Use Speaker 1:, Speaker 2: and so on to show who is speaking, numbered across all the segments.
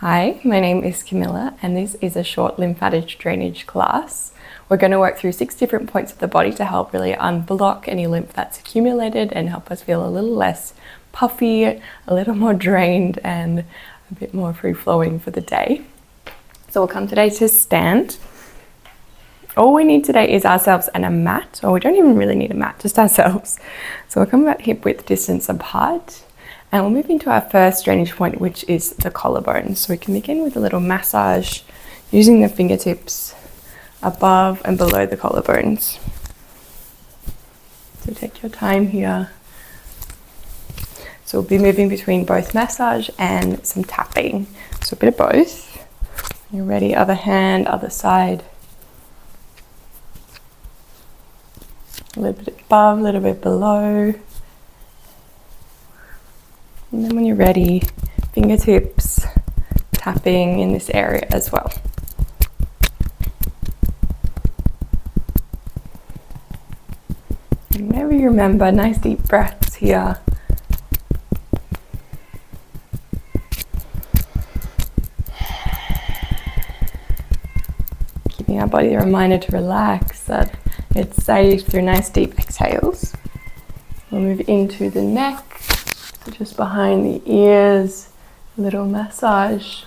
Speaker 1: Hi, my name is Camilla and this is a short lymphatic drainage class. We're going to work through 6 different points of the body to help really unblock any lymph that's accumulated and help us feel a little less puffy, a little more drained and a bit more free-flowing for the day. So we'll come today to stand. All we need today is ourselves and a mat, or we don't even really need a mat, just ourselves. So we'll come about hip width distance apart. And we'll move into our first drainage point, which is the collarbones. So we can begin with a little massage using the fingertips above and below the collarbones. So take your time here. So we'll be moving between both massage and some tapping. So a bit of both. When you're ready, other hand, other side. A little bit above, a little bit below. And then when you're ready, fingertips tapping in this area as well. And whenever you remember, nice deep breaths here. Giving our body a reminder to relax, that it's safe through nice deep exhales. We'll move into the neck. So just behind the ears, a little massage.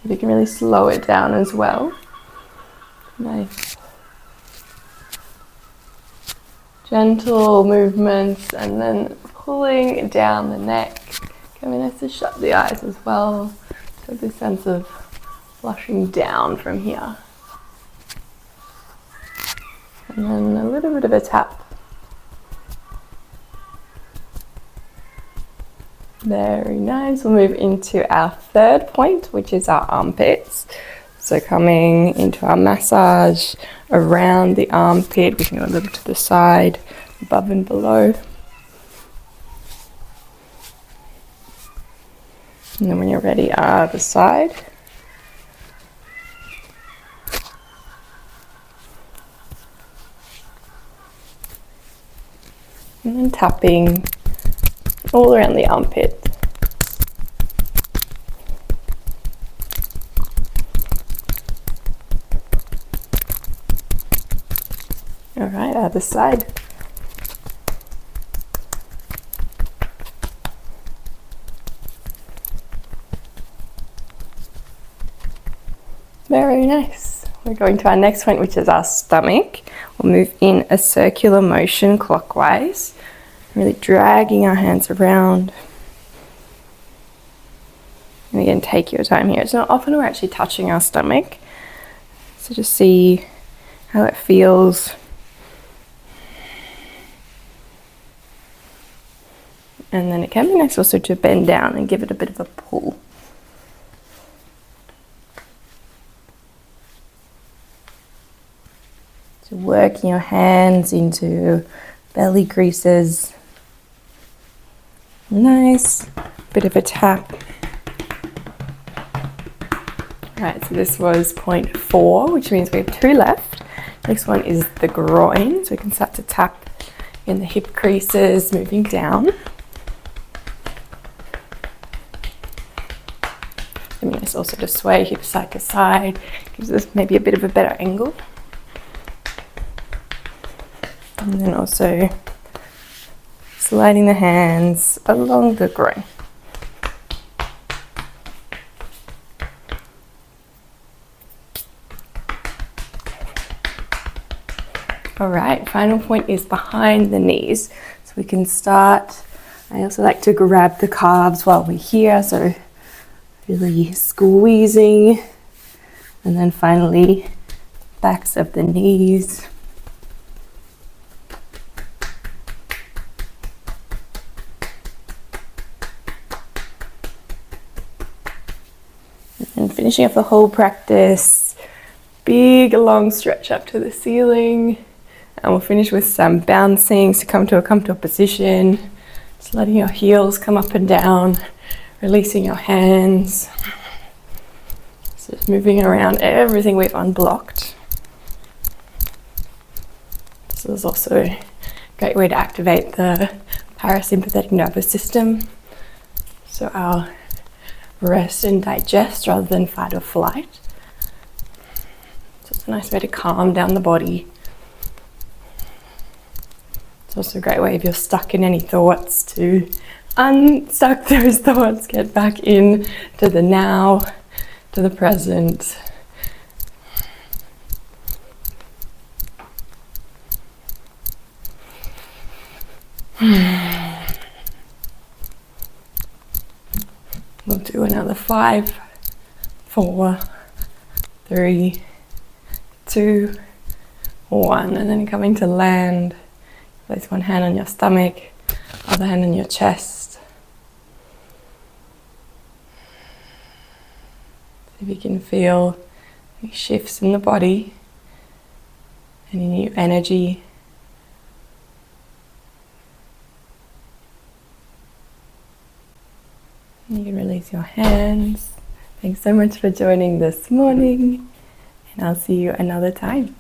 Speaker 1: You can really slow it down as well. Nice. Gentle movements and then pulling down the neck. Can be nice to shut the eyes as well. So this sense of flushing down from here. And then a little bit of a tap. Very nice. We'll move into our third point, which is our armpits. So coming into our massage around the armpit, we can go a little to the side, above and below. And then when you're ready, other side. And then tapping all around the armpit. All right, other side. Very nice. We're going to our next point, which is our stomach. We'll move in a circular motion clockwise. Really dragging our hands around. And again, take your time here. It's not often we're actually touching our stomach. So just see how it feels. And then it can be nice also to bend down and give it a bit of a pull. So working your hands into belly creases. Nice, bit of a tap. Right, so this was point 4, which means we have 2 left. Next one is the groin, so we can start to tap in the hip creases, moving down. And nice also to sway hips side to side, gives us maybe a bit of a better angle. And then also sliding the hands along the groin. All right, final point is behind the knees. So we can start, I also like to grab the calves while we're here, so really squeezing. And then finally, backs of the knees. And finishing off the whole practice, big long stretch up to the ceiling. And we'll finish with some bouncing, so come to a comfortable position. Just letting your heels come up and down, releasing your hands. So just moving around everything we've unblocked. This is also a great way to activate the parasympathetic nervous system. So our rest and digest rather than fight or flight. So it's a nice way to calm down the body. It's also a great way if you're stuck in any thoughts to unstuck those thoughts, get back in to the now, to the present. We'll do another 5, 4, 3, 2, 1, and then coming to land. Place one hand on your stomach, other hand on your chest. See if you can feel any shifts in the body, any new energy. You can release your hands. Thanks so much for joining this morning, and I'll see you another time.